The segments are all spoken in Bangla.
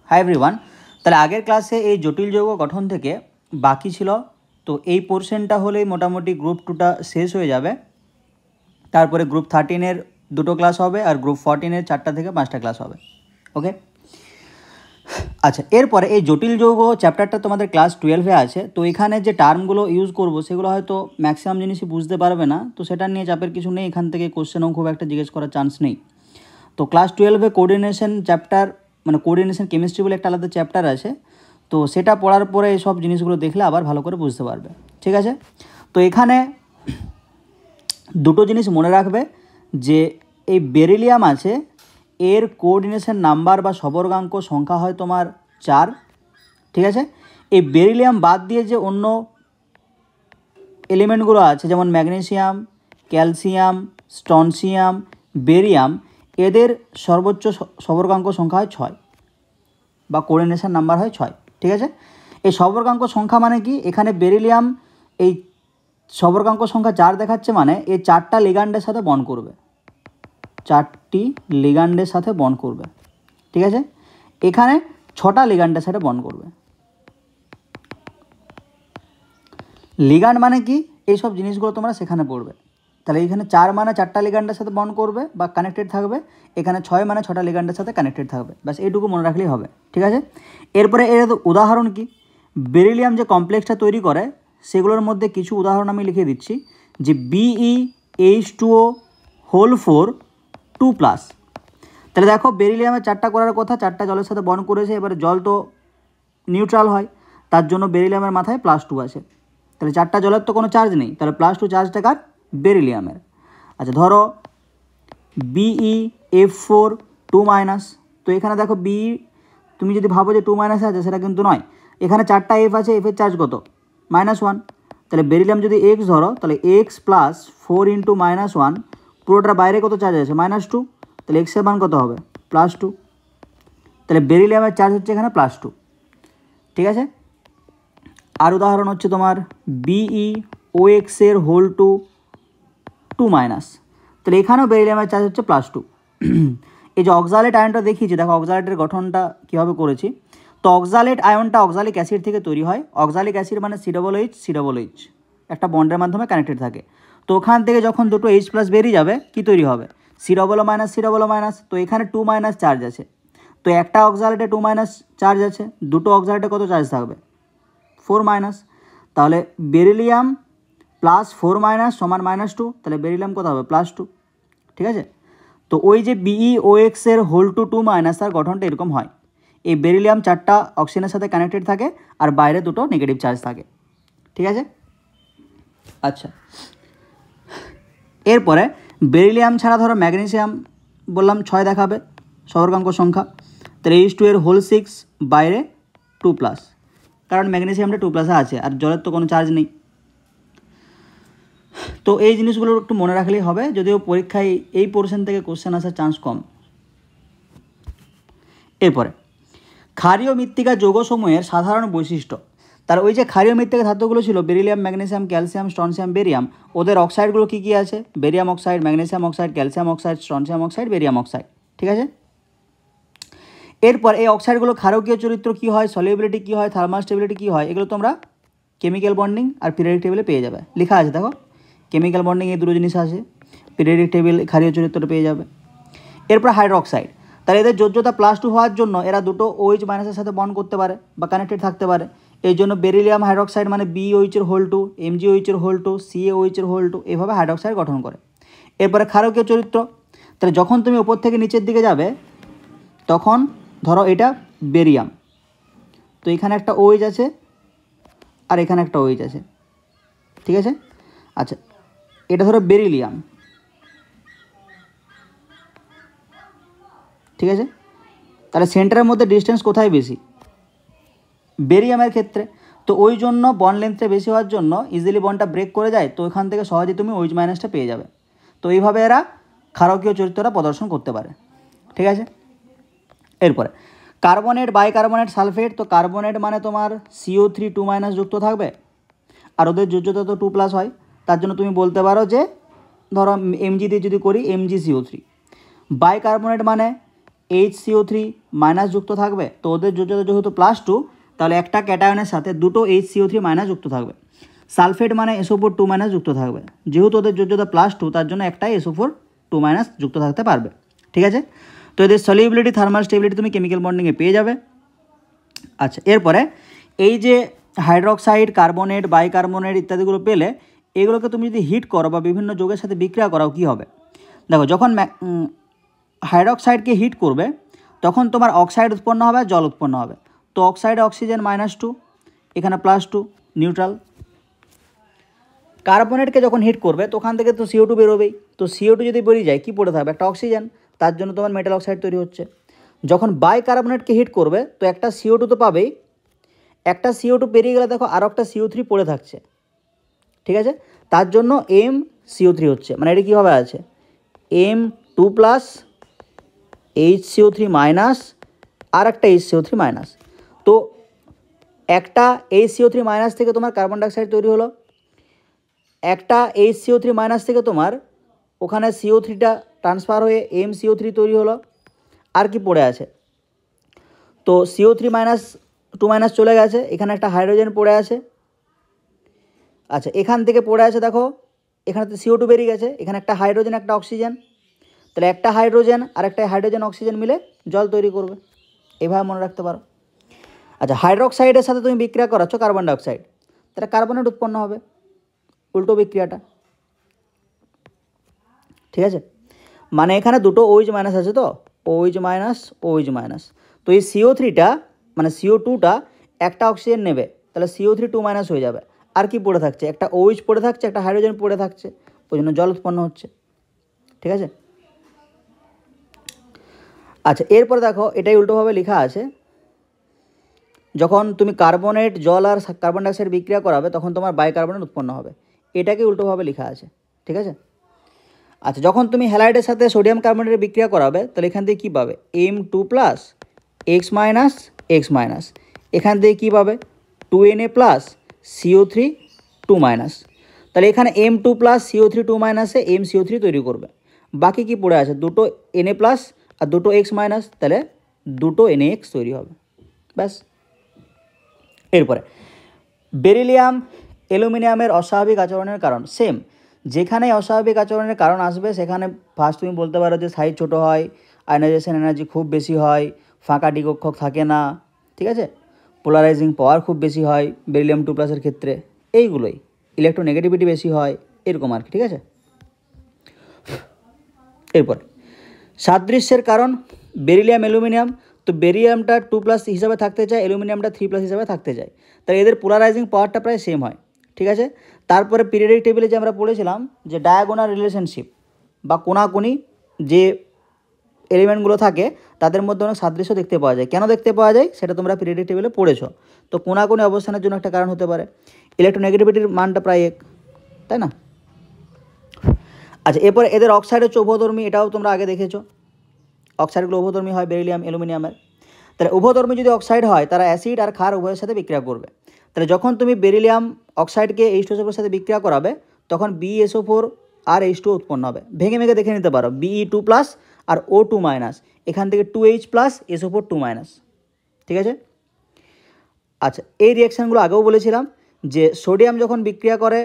Hi everyone. তাহলে আগের ক্লাসে এই জটিল যৌগ গঠন থেকে বাকি ছিল, তো এই পোর্শনটা হলেই মোটামুটি গ্রুপ 2টা শেষ হয়ে যাবে। তারপরে গ্রুপ 13-এর 2টো ক্লাস হবে আর গ্রুপ 14-এর 4টা থেকে 5টা ক্লাস হবে। ওকে, আচ্ছা, এরপরে এই জটিল যৌগ চ্যাপ্টারটা তোমাদের ক্লাস 12-এ আছে। তো এখানে যে টার্মগুলো ইউজ করব সেগুলো হয়তো ম্যাক্সিমাম জিনিসই বুঝতে পারবে না, তো সেটা নিয়ে চাপের কিছু নেই। এখান থেকে কোশ্চেনও খুব একটা জিজ্ঞেস করার চান্স নেই। তো ক্লাস 12-এ কোঅর্ডিনেশন চ্যাপ্টার, মানে কোঅর্ডিনেশন কেমিস্ট্রি বলে একটা আলাদা চ্যাপ্টার আছে, তো সেটা পড়ার পরে এই সব জিনিসগুলো দেখলে আবার ভালো করে বুঝতে পারবে। ঠিক আছে, তো এখানে দুটো জিনিস মনে রাখবে যে এই বেরিলিয়াম আছে, এর কোঅর্ডিনেশন নাম্বার বা সবর্গাঙ্ক সংখ্যা হয় তোমার 4। ঠিক আছে, এই বেরিলিয়াম বাদ দিয়ে যে অন্য এলিমেন্টগুলো আছে যেমন ম্যাগনেসিয়াম, ক্যালসিয়াম, স্ট্রনসিয়াম, বেরিয়াম, এদের সর্বোচ্চ সবর্গাঙ্ক সংখ্যা হয় 6 বা কোঅর্ডিনেশন নাম্বার হয় 6। ঠিক আছে, এই সবর্গাঙ্ক সংখ্যা মানে কি, এখানে বেরিলিয়াম এই সবর্গাঙ্ক সংখ্যা 4 দেখাচ্ছে, মানে এই 4টা লিগ্যান্ডের সাথে বন্ড করবে, 4টি লিগ্যান্ডের সাথে বন্ড করবে। ঠিক আছে, এখানে 6টা লিগ্যান্ডের সাথে বন্ড করবে। লিগ্যান্ড মানে কি, এইসব জিনিসগুলো তোমরা সেখানে পড়বে। তাহলে এখানে 4 মানে 4টা লিগ্যান্ডের সাথে বন্ড করবে বা কানেক্টেড থাকবে, এখানে 6 মানে 6টা লিগ্যান্ডের সাথে কানেক্টেড থাকবে। ব্যাস এইটুকু মনে রাখলেই হবে। ঠিক আছে, এরপরে এর উদাহরণ কি, বেরিলিয়াম যে কমপ্লেক্সটা তৈরি করে সেগুলোর মধ্যে কিছু উদাহরণ আমি লিখে দিচ্ছি, যে BeH2O হোল 4 2+। তাহলে দেখো বেরিলিয়ামের 4টা করার কথা, 4টা জলের সাথে বন্ড করেছে। এবারে জল তো নিউট্রাল হয়, তার জন্য বেরিলিয়ামের মাথায় +2 আছে। তাহলে 4টা জলের তো কোনো চার্জ নেই, তাহলে +2 চার্জটা কার, বেরিলিয়ামের। আচ্ছা, ধরো BeF4 2-, তো এখানে দেখো বি, তুমি যদি ভাবো যে 2- আছে, সেটা কিন্তু নয়। এখানে 4টা F আছে, F এর চার্জ কত, -1। তাহলে বেরিলিয়াম যদি X ধরো, তাহলে X + 4 × -1, পুরোটার বাইরে কত চার্জ আছে, -2। তাহলে X এর মান কত হবে, +2। তাহলে বেরিলিয়ামের চার্জ হচ্ছে এখানে +2। ঠিক আছে, আর উদাহরণ হচ্ছে তোমার BeOX এর হোল 2-। তাহলে এখানেও বেরিলিয়ামের চার্জ হচ্ছে +2। এই যে অক্সালেট আয়নটা দেখিয়েছি, দেখো অক্সালেটের গঠনটা কীভাবে করেছি। তো অক্সালেট আয়নটা অক্সালিক অ্যাসিড থেকে তৈরি হয়। অক্সালিক অ্যাসিড মানে COOH একটা বন্ডের মাধ্যমে কানেক্টেড থাকে। তো ওখান থেকে যখন দুটো H+ বেরিয়ে যাবে, কি তৈরি হবে, COO-, তো এখানে 2- চার্জ আছে। তো একটা অক্সালেটে 2- চার্জ আছে, দুটো অক্সালেটে কত চার্জ থাকবে, 4-। তাহলে বেরিলিয়াম +4- সমান -2, তাহলে বেরিলিয়াম কত হবে, +2। ঠিক আছে, তো ওই যে BeOX এর হোল 2-, তার গঠনটা এরকম হয়। এই বেরিলিয়াম 4টা অক্সিজেনের সাথে কানেক্টেড থাকে আর বাইরে দুটো নেগেটিভ চার্জ থাকে। ঠিক আছে, আচ্ছা, এরপরে বেরিলিয়াম ছাড়া ধরো ম্যাগনেসিয়াম বললাম 6 দেখাবে সবর্গাঙ্ক সংখ্যা, তাহলে H2 এর হোল 6, বাইরে 2+, কারণ ম্যাগনেসিয়ামটা 2+ আছে আর জলের তো কোনো চার্জ নেই। তো এই জিনিসগুলো একটু মনে রাখলেই হবে, যদিও পরীক্ষায় এই পোর্শন থেকে কোশ্চেন আসার চান্স কম। এরপরে ক্ষারীয় মৃত্তিকা যৌগসমূহের সাধারণ বৈশিষ্ট্য। তার ওই যে ক্ষারীয় মৃত্তিকা ধাতুগুলো ছিল beryllium, magnesium, calcium, strontium, barium, ওদের অক্সাইডগুলো কী কী আছে, barium oxide, magnesium oxide, calcium oxide, strontium oxide, barium oxide. ঠিক আছে, এরপর এই অক্সাইডগুলো ক্ষারকীয় চরিত্র কী হয়, সলিউবিলিটি কী হয়, থার্মাল স্টেবিলিটি কী হয়, এগুলো তোমরা কেমিক্যাল বন্ডিং আর পিরিয়ডিক টেবিলে পেয়ে যাবে, লেখা আছে। দেখো কেমিক্যাল বন্ডিং এই দুটো জিনিস আছে, পিরিয়ডিক টেবিল ক্ষারীয় চরিত্রটা পেয়ে যাবে। এরপর হাইড্রোক্সাইড, তাহলে এদের যোজ্যতা +2 হওয়ার জন্য এরা দুটো OH- সাথে বন্ড করতে পারে বা কানেক্টেড থাকতে পারে। এই জন্য বেরিলিয়াম হাইড্রোক্সাইড মানে BeOH এর হোল 2, MgOH এর হোল 2, CaOH এর হোল 2, এভাবে হাইড্রোক্সাইড গঠন করে। এরপরে ক্ষারকীয় চরিত্র, তাহলে যখন তুমি ওপর থেকে নিচের দিকে যাবে তখন ধরো এটা বেরিয়াম, তো এখানে একটা OH আছে আর এখানে একটা OH আছে। ঠিক আছে, আচ্ছা, এটা ধরো বেরিলিয়াম। ঠিক আছে, তাহলে সেন্টারের মধ্যে ডিস্টেন্স কোথায় বেশি, বেরিয়ামের ক্ষেত্রে। তো ওই জন্য বন্ড লেন্থটা বেশি হওয়ার জন্য ইজিলি বন্ডটা ব্রেক করে যায়, তো ওখান থেকে সহজে তুমি OH- পেয়ে যাবে। তো এইভাবে এরা ক্ষারকীয় চরিত্রটা প্রদর্শন করতে পারে। ঠিক আছে, এরপরে কার্বনেট, বাইকার্বনেট, সালফেট। তো কার্বনেট মানে তোমার CO3 2- যুক্ত থাকবে আর ওদের যোজ্যতা তো 2+ হয়, তার জন্য তুমি বলতে পারো যে ধরো Mg দিয়ে যদি করি MgCO3। বাইকার্বনেট মানে HCO3 মাইনাস যুক্ত থাকবে, তো ওদের যোজ্যতা যেহেতু +2, তাহলে একটা ক্যাটায়নের সাথে দুটো HCO3 মাইনাস যুক্ত থাকবে। সালফেট মানে SO4 2 মাইনাস যুক্ত থাকবে, যেহেতু ওদের যোজ্যতা +2 তার জন্য একটাই SO4 2 মাইনাস যুক্ত থাকতে পারবে। ঠিক আছে, তো এদের সলিউবিলিটি থার্মাল স্টেবিলিটি তুমি কেমিক্যাল বন্ডিংয়ে পেয়ে যাবে। আচ্ছা, এরপরে এই যে হাইড্রোক্সাইড, কার্বনেট, বাইকার্বনেট ইত্যাদিগুলো পেলে, এগুলোকে তুমি যদি হিট করো বা বিভিন্ন যৌগের সাথে বিক্রিয়া করাও কী হবে? দেখো, যখন হাইড্রোক্সাইডকে হিট করবে তখন তোমার অক্সাইড উৎপন্ন হবে আর জল উৎপন্ন হবে। তো অক্সাইডে অক্সিজেন -2, এখানে +2 নিউট্রাল। কার্বনেটকে যখন হিট করবে তো ওখান থেকে তো CO2 বেরোবেই, তো CO2 যদি বেরিয়ে যায় কী পড়ে থাকবে? একটা অক্সিজেন, তার জন্য তোমার মেটাল অক্সাইড তৈরি হচ্ছে। যখন বাইকার্বনেটকে হিট করবে তো একটা CO2 তো পাবেই, একটা CO2 বেরিয়ে গেলে দেখো আরও একটা CO3 পড়ে থাকছে। ঠিক আছে, তার জন্য MCO3 হচ্ছে, মানে এটা কীভাবে আছে? M2+ HCO3 মাইনাস আর একটা HCO3 মাইনাস। তো একটা HCO3 মাইনাস থেকে তোমার কার্বন ডাইঅক্সাইড তৈরি হলো, একটা HCO3 মাইনাস থেকে তোমার ওখানে CO3টা ট্রান্সফার হয়ে MCO3 তৈরি হলো। আর কি পড়ে আছে? তো CO3 মাইনাস 2 মাইনাস চলে গেছে, এখানে একটা হাইড্রোজেন পড়ে আছে। আচ্ছা, এখান থেকে পড়ে আছে দেখো, এখানে তো CO2 বেরিয়ে গেছে, এখানে একটা হাইড্রোজেন একটা অক্সিজেন, তাহলে একটা হাইড্রোজেন আর একটা হাইড্রোজেন অক্সিজেন মিলে জল তৈরি করবে, এভাবে মনে রাখতে পারো। আচ্ছা, হাইড্রোক্সাইডের সাথে তুমি বিক্রিয়া করাচ্ছ কার্বন ডাইঅক্সাইড, তাহলে কার্বনেট উৎপন্ন হবে, উল্টো বিক্রিয়াটা। ঠিক আছে, মানে এখানে দুটো OH মাইনাস আছে, তো OH মাইনাস OH মাইনাস, তো এই CO3টা মানে CO2টা একটা অক্সিজেন নেবে, তাহলে CO3 2 মাইনাস হয়ে যাবে। আর কি পড়ে থাকছে? একটা OH পড়ে থাকছে, একটা হাইড্রোজেন পড়ে থাকছে, ওই জন্য জল উৎপন্ন হচ্ছে। ঠিক আছে, আচ্ছা এরপরে দেখো এটাই উল্টোভাবে লেখা আছে, যখন তুমি কার্বনেট, জল আর কার্বন ডাইঅক্সাইড বিক্রিয়া করাবে তখন তোমার বাইকার্বনেট উৎপন্ন হবে, এটাকে উল্টোভাবে লেখা আছে। ঠিক আছে, আচ্ছা যখন তুমি হ্যালাইডের সাথে সোডিয়াম কার্বনেটের বিক্রিয়া করাবে তাহলে এখান থেকে কী পাবে? M2+ X minus X minus, এখান থেকে কী পাবে? 2Na+ CO3 2 মাইনাস, তাহলে এখানে M2+ CO3 2 মাইনাসে MCO3 তৈরি করবে। বাকি কি পড়ে আছে? দুটো Na+ আর দুটো X মাইনাস, তাহলে দুটো NaX তৈরি হবে, ব্যাস। এরপরে বেরিলিয়াম, অ্যালুমিনিয়ামের অস্বাভাবিক আচরণের কারণ সেম, যেখানে অস্বাভাবিক আচরণের কারণ আসবে সেখানে ফার্স্ট তুমি বলতে পারো যে সাইজ ছোটো হয়, আয়নাইজেশন এনার্জি খুব বেশি হয়, ফাঁকা দ্বিকক্ষক থাকে না, ঠিক আছে, পোলারাইজিং পাওয়ার খুব বেশি হয় বেরিলিয়াম 2+এর ক্ষেত্রে, এইগুলোই, ইলেকট্রোনেগেটিভিটি বেশি হয়, এরকম আর কি। ঠিক আছে, এরপর সাদৃশ্যের কারণ বেরিলিয়াম অ্যালুমিনিয়াম, তো বেরিলিয়ামটা 2+ হিসাবে থাকতে চায়, অ্যালুমিনিয়ামটা 3+ হিসাবে থাকতে চায়, তাই এদের পোলারাইজিং পাওয়ারটা প্রায় সেম হয়। ঠিক আছে, তারপরে পিরিয়ডিক টেবিলে যে আমরা পড়েছিলাম যে ডায়াগোনাল রিলেশনশিপ বা কোনাকুনি যে এলিমেন্টগুলো থাকে তাদের মধ্যে অনেক সাদৃশ্য দেখতে পাওয়া যায়। কেন দেখতে পাওয়া যায় সেটা তোমরা পিরিয়ডিক টেবিলে পড়েছো। তো কোনাকুনি অবস্থানের জন্য একটা কারণ হতে পারে, ইলেকট্রোনেগেটিভিটির মানটা প্রায় এক, তাই না? আচ্ছা, এরপরে এদের অক্সাইড হচ্ছে উভধর্মী, এটাও তোমরা আগে দেখেছো, অক্সাইডগুলো উভধর্মী হয় বেরিলিয়াম অ্যালুমিনিয়ামের। তাহলে উভধর্মী যদি অক্সাইড হয় তারা অ্যাসিড আর ক্ষার উভয়ের সাথে বিক্রিয়া করবে। তাহলে যখন তুমি বেরিলিয়াম অক্সাইডকে H2SO4 সাথে বিক্রিয়া করাবে তখন BeSO4 আর H2O উৎপন্ন হবে। ভেঙে ভেঙে দেখে নিতে পারো, Be2+ আর O2 মাইনাস, এখান থেকে 2H+ SO4 2 মাইনাস। ঠিক আছে, আচ্ছা এই রিয়াকশানগুলো আগেও বলেছিলাম যে সোডিয়াম যখন বিক্রিয়া করে,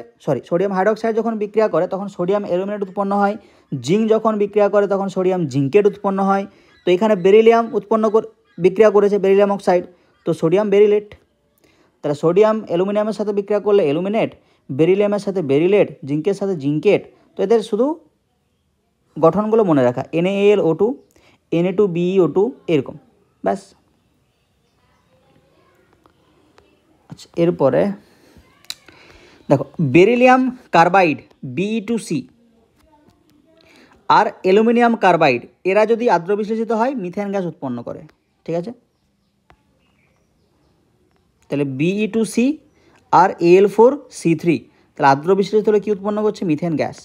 সোডিয়াম হাইড্রোক্সাইড যখন বিক্রিয়া করে তখন সোডিয়াম অ্যালুমিনেট উৎপন্ন হয়, জিঙ্ক যখন বিক্রিয়া করে তখন সোডিয়াম জিঙ্কেট উৎপন্ন হয়। তো এখানে বেরিলিয়াম বিক্রিয়া করেছে বেরিলিয়াম অক্সাইড, তো সোডিয়াম বেরিলেট, তাহলে সোডিয়াম অ্যালুমিনিয়ামের সাথে বিক্রিয়া করলে অ্যালুমিনেট, বেরিলিয়ামের সাথে বেরিলেট, জিঙ্কের সাথে জিঙ্কেট। তো এদের শুধু গঠনগুলো মনে রাখা, NaAlO2, Na2BeO2 এরকম, ব্যাস। আচ্ছা, এরপরে দেখো বেরিলিয়াম কার্বাইড Be2C আর অ্যালুমিনিয়াম কার্বাইড এরা যদি আদ্র বিশ্লেষিত হয় মিথেন গ্যাস উৎপন্ন করে। ঠিক আছে, তাহলে Be2C আর Al4C3 তাহলে আদ্র বিশ্লেষিত হলে কী উৎপন্ন করছে? Methane gas.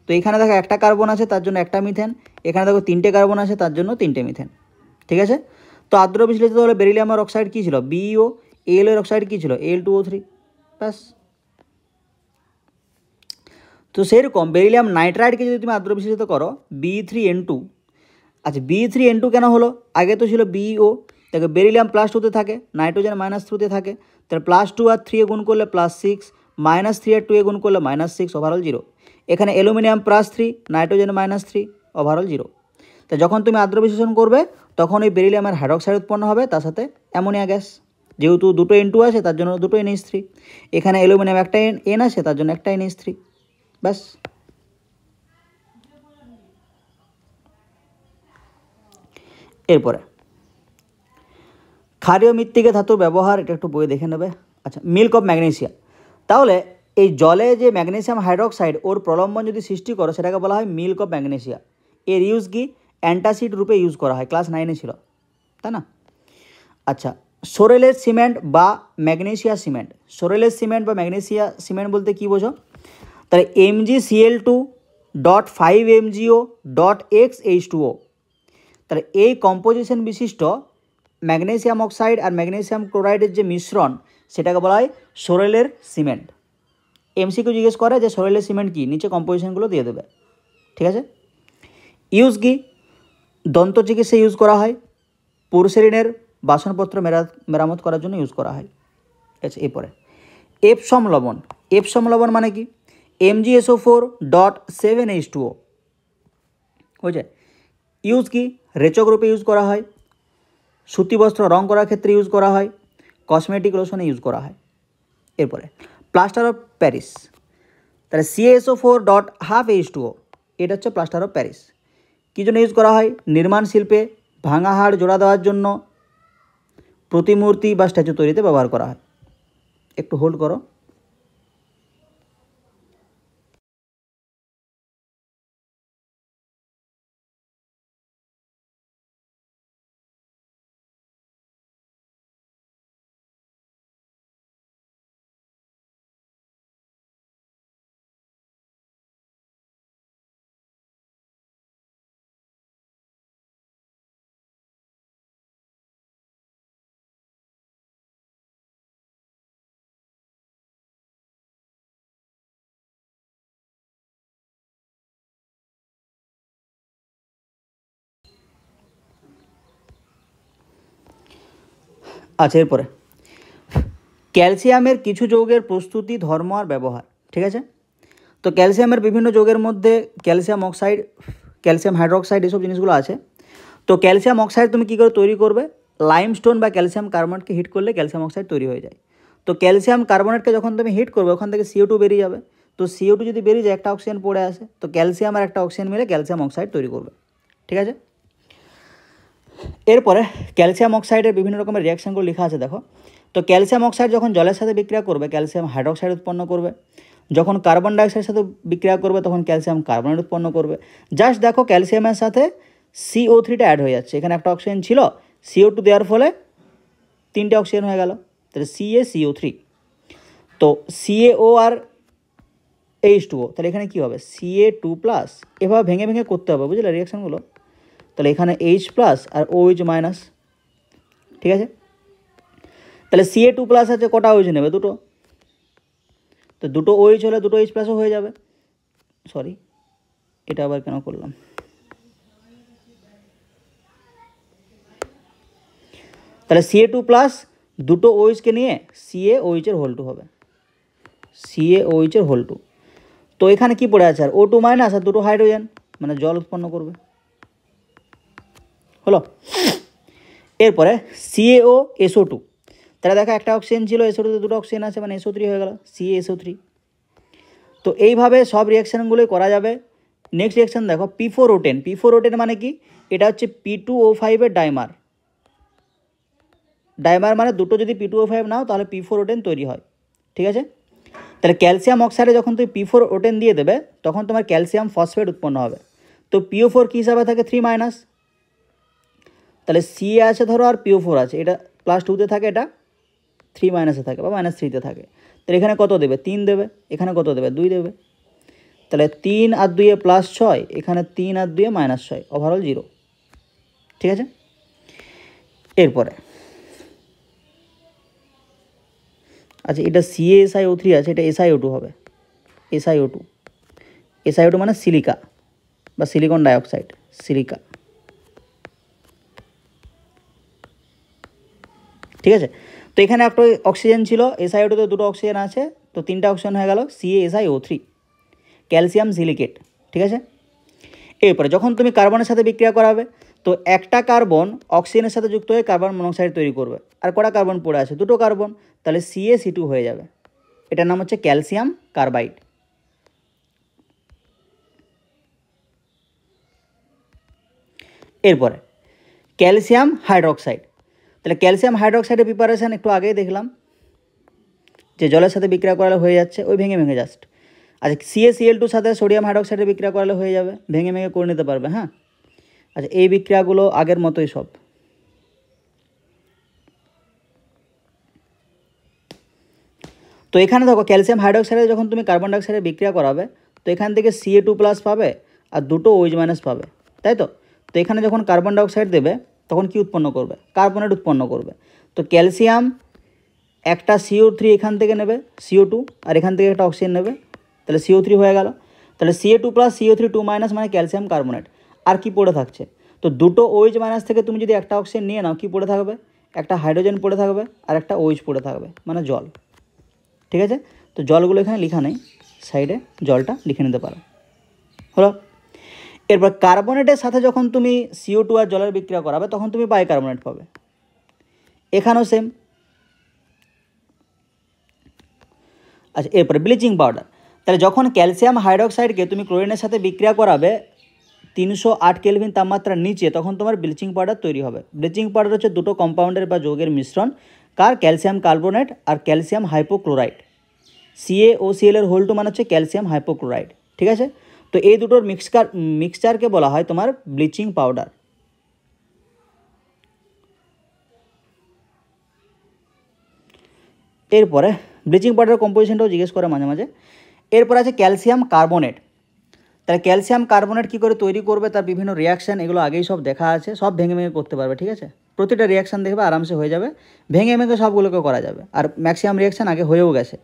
তো এখানে দেখো একটা কার্বন আছে তার জন্য একটা মিথেন, এখানে দেখো 3টে কার্বন আছে তার জন্য 3টে মিথেন। ঠিক আছে, তো আদ্র বিশ্লেষিত হলে বেরিলিয়ামের অক্সাইড কী ছিল? BeO, Al এর অক্সাইড কী ছিল? Al2O3, ব্যাস। তো সেরকম বেরিলিয়াম নাইট্রাইডকে যদি তুমি আদ্র বিশ্লেষিত করো Be3N2, আচ্ছা Be3N2 কেন হলো? আগে তো ছিল BeO, দেখো বেরিলিয়াম +2তে থাকে, নাইট্রোজেন -2তে থাকে, তাহলে +2 আর 3 এ গুণ করলে +6, -3 আর 2 এ গুণ করলে -6, ওভারঅল 0। এখানে অ্যালুমিনিয়াম +3, নাইট্রোজেন -3, ওভারঅল 0। তো যখন তুমি আদ্র বিশ্লেষণ করবে তখন ওই বেরিলিয়ামের হাইড্রক্সাইড উৎপন্ন হবে, তার সাথে অ্যামোনিয়া গ্যাস, যেহেতু দুটো N2 আছে তার জন্য দুটো NH3, এখানে অ্যালুমিনিয়াম একটা N আছে তার জন্য একটা NH3, ব্যাস। এরপরে ক্ষারীয় মৃত্তিকা ধাতুর ব্যবহার, এটা একটু বইয়ে দেখে নেবে। আচ্ছা, মিল্ক অফ ম্যাগনেসিয়াম, তাহলে এই জলে যে ম্যাগনেসিয়াম হাইড্রক্সাইড ওর প্রলম্বন যদি সৃষ্টি করো সেটাকে বলা হয় মিল্ক অফ ম্যাগনেসিয়া। এর ইউজ কি? অ্যান্টাসিড রূপে ইউজ করা হয়, ক্লাস 9-এ ছিল, তাই না? আচ্ছা, সোরেলের সিমেন্ট বা ম্যাগনেসিয়া সিমেন্ট, সোরেলের সিমেন্ট বা ম্যাগনেসিয়া সিমেন্ট বলতে কী বোঝো? তাহলে Mgcl2.5MgO.xH2O, তাহলে এই কম্পোজিশন বিশিষ্ট ম্যাগনেসিয়াম অক্সাইড আর ম্যাগনেসিয়াম ক্লোরাইডের যে মিশ্রণ সেটাকে বলা হয় সোরেলের সিমেন্ট। এমসিকিউ জিজ্ঞেস করে যে সোরেলের সিমেন্ট কি, নিচে কম্পোজিশনগুলো দিয়ে দেবে, ঠিক আছে? ইউজ কি? দন্ত চিকিৎসা ইউজ করা হয়, পোর্সেলিনের বাসনপত্র মেরামত করার জন্য ইউজ করা হয়। আচ্ছা, এরপরে এপসম লবণ, এপসম লবণ মানে কি? MgSO4.7H2O, বুঝছে? ইউজ কি? রেচক রূপে ইউজ করা হয়, সুতি বস্ত্র রং করার ক্ষেত্রে ইউজ করা হয়, কসমেটিক লোশনে ইউজ করা হয়। এরপরে প্লাস্টার অফ প্যারিস, তাহলে CaSO4.12H2O, এটা হচ্ছে প্লাস্টার অফ প্যারিস। কী জন্য ইউজ করা হয়? নির্মাণ শিল্পে ভাঙা হাড় জোড়া দেওয়ার জন্য, প্রতিমূর্তি বা স্ট্যাচু তৈরিতে ব্যবহার করা হয়। একটু হোল্ড করো। আচ্ছা, এরপরে ক্যালসিয়ামের কিছু যৌগের প্রস্তুতি, ধর্ম আর ব্যবহার, ঠিক আছে? তো ক্যালসিয়ামের বিভিন্ন যৌগের মধ্যে ক্যালসিয়াম অক্সাইড, ক্যালসিয়াম হাইড্রোক্সাইড, এসব জিনিসগুলো আছে। তো ক্যালসিয়াম অক্সাইড তুমি কী করে তৈরি করবে? লাইমস্টোন বা ক্যালসিয়াম কার্বনেটকে হিট করলে ক্যালসিয়াম অক্সাইড তৈরি হয়ে যায়। তো ক্যালসিয়াম কার্বনেটকে যখন তুমি হিট করবে ওখান থেকে CO2 বেরিয়ে যাবে। তো CO2 যদি বেরিয়ে যায় একটা অক্সিজেন পড়ে আসে, তো ক্যালসিয়াম আর একটা অক্সিজেন মিলে ক্যালসিয়াম অক্সাইড তৈরি করবে, ঠিক আছে? এরপরে ক্যালসিয়াম অক্সাইডের বিভিন্ন রকমের রিয়াকশানগুলো লেখা আছে, দেখো। তো ক্যালসিয়াম অক্সাইড যখন জলের সাথে বিক্রিয়া করবে ক্যালসিয়াম হাইড্রোক্সাইড উৎপন্ন করবে, যখন কার্বন ডাইঅক্সাইডের সাথে বিক্রিয়া করবে তখন ক্যালসিয়াম কার্বনেট উৎপন্ন করবে। জাস্ট দেখো ক্যালসিয়ামের সাথে CO3টা অ্যাড হয়ে যাচ্ছে, এখানে একটা অক্সিজেন ছিল, CO2 দেওয়ার ফলে 3টে অক্সিজেন হয়ে গেল, তাহলে CaCO3। তো CaO আর H2O, তাহলে এখানে কী হবে? Ca2+, এভাবে ভেঙে ভেঙে করতে হবে, বুঝলে রিয়াকশানগুলো? তাহলে এখানে H+ আর OH-, ঠিক আছে? তাহলে Ca2+ আছে, কটা OH নেবে? দুটো, তো দুটো OH হলে দুটো H+ও হয়ে যাবে। সরি, এটা আবার কেন করলাম? তাহলে Ca2+ দুটো OH-কে নিয়ে CaOH হবে, CaOH। তো এখানে কি পড়ে আছে? আর O2- আর দুটো হাইড্রোজেন, মানে জল উৎপন্ন করবে, হলো? এরপরে CaOSO2, তাহলে দেখো একটা অক্সিজেন ছিল, SO2তে দুটো অক্সিজেন আছে, মানে SO3 হয়ে গেল, CaSO3। তো এইভাবে সব রিয়াকশানগুলোই করা যাবে। নেক্সট রিয়াকশান দেখো, P4O10। P4O10 মানে কি? এটা হচ্ছে P2O5-এর ডাইমার। ডাইমার মানে দুটো যদি P2O5 নাও তাহলে P4O10 তৈরি হয়, ঠিক আছে? তাহলে ক্যালসিয়াম অক্সাইডে যখন তুমি P4O10 দিয়ে দেবে তখন তোমার ক্যালসিয়াম ফসফেট উৎপন্ন হবে। তো PO4 কী হিসাবে থাকে? 3-, তাহলে Ca আছে ধরো আর PO4 আছে, এটা +2-তে থাকে, এটা 3- থাকে বা -3-তে থাকে। তাহলে এখানে কত দেবে? 3 দেবে, এখানে কত দেবে? 2 দেবে। তাহলে 3 আর 2 +6, এখানে 3 আর 2 -6, ওভারঅল 0, ঠিক আছে? এরপরে আচ্ছা, এটা CaSiO3 আছে, এটা SiO2 হবে, SiO2 মানে সিলিকা বা সিলিকন ডাইঅক্সাইড, সিলিকা। ঠিক আছে। তো এখানে একটা অক্সিজেন ছিল, SiO2 তে দুটো অক্সিজেন আছে, তো 3টা অক্সিজেন হয়ে গেল CaSiO3, ক্যালসিয়াম সিলিকেট। ঠিক আছে। এরপরে যখন তুমি কার্বনের সাথে বিক্রিয়া করাবে, তো একটা কার্বন অক্সিজেনের সাথে যুক্ত হয়ে কার্বন মনোক্সাইড তৈরি করবে, আর কটা কার্বন পড়ে আছে? দুটো কার্বন, তাহলে CaC2 হয়ে যাবে। এটার নাম হচ্ছে ক্যালসিয়াম কার্বাইড। এরপরে ক্যালসিয়াম হাইড্রোক্সাইড। তাহলে ক্যালসিয়াম হাইড্রোক্সাইডের প্রিপারেশান একটু আগেই দেখলাম, যে জলের সাথে বিক্রিয়া করালে হয়ে যাচ্ছে, ওই ভেঙে ভেঙে জাস্ট। আচ্ছা, CaCl2 সাথে সোডিয়াম হাইড্রোক্সাইডের বিক্রিয়া করালে হয়ে যাবে, ভেঙে ভেঙে করে নিতে পারবে। হ্যাঁ, আচ্ছা, এই বিক্রিয়াগুলো আগের মতোই সব। তো এখানে দেখো ক্যালসিয়াম হাইড্রোক্সাইডে যখন তুমি কার্বন ডাইঅক্সাইডের বিক্রিয়া করাবে, তো এখান থেকে Ca2+ পাবে আর দুটো OH- পাবে, তাই তো। তো এখানে যখন কার্বন ডাইঅক্সাইড দেবে তখন কি উৎপন্ন করবে? কার্বনেট উৎপন্ন করবে। তো ক্যালসিয়াম একটা CO3 এখান থেকে নেবে, CO2, আর এখান থেকে একটা অক্সিজেন নেবে, তাহলে CO3 হয়ে গেল। তাহলে Ca2+ CO3 2- মানে ক্যালসিয়াম কার্বনেট। আর কি পড়ে থাকছে? তো দুটো OH- থেকে তুমি যদি একটা অক্সিজেন নিয়ে নাও, কি পড়ে থাকবে? একটা হাইড্রোজেন পড়ে থাকবে আর একটা OH পড়ে থাকবে, মানে জল। ঠিক আছে। তো জলগুলো এখানে লেখা নেই, সাইডে জলটা লিখে নিতে পারো, হলো। এরপর কার্বনেটের সাথে যখন তুমি CO2 আর জলের বিক্রিয়া করাবে, তখন তুমি বাইকার্বনেট পাবে। এখানেও সেম। আচ্ছা, এরপরে ব্লিচিং পাউডার। তাহলে যখন ক্যালসিয়াম হাইড্রোক্সাইডকে তুমি ক্লোরিনের সাথে বিক্রিয়া করাবে 308 কেলভিন তাপমাত্রার নিচে, তখন তোমার ব্লিচিং পাউডার তৈরি হবে। ব্লিচিং পাউডার হচ্ছে দুটো কম্পাউন্ডের বা যৌগের মিশ্রণ, কার? ক্যালসিয়াম কার্বনেট আর ক্যালসিয়াম হাইপোক্লোরাইড। CaOCl এর হোল 2 মানে হচ্ছে ক্যালসিয়াম হাইপোক্লোরাইড। ঠিক আছে। তো এই দুটোর মিক্সচারকে বলা হয় তোমার ব্লিচিং পাউডার। এরপরে ব্লিচিং পাউডারের কম্পোজিশনটাও জিজ্ঞেস করে মাঝে মাঝে। এরপর আছে ক্যালসিয়াম কার্বনেট। তাহলে ক্যালসিয়াম কার্বনেট কী করে তৈরি করবে, তার বিভিন্ন রিয়াকশান, এগুলো আগেই সব দেখা আছে, সব ভেঙে ভেঙে করতে পারবে। ঠিক আছে। প্রতিটা রিয়াকশান দেখবে আরামসে হয়ে যাবে, ভেঙে ভেঙে সবগুলোকে করা যাবে, আর ম্যাক্সিমাম রিয়াকশান আগে হয়েও গেছে।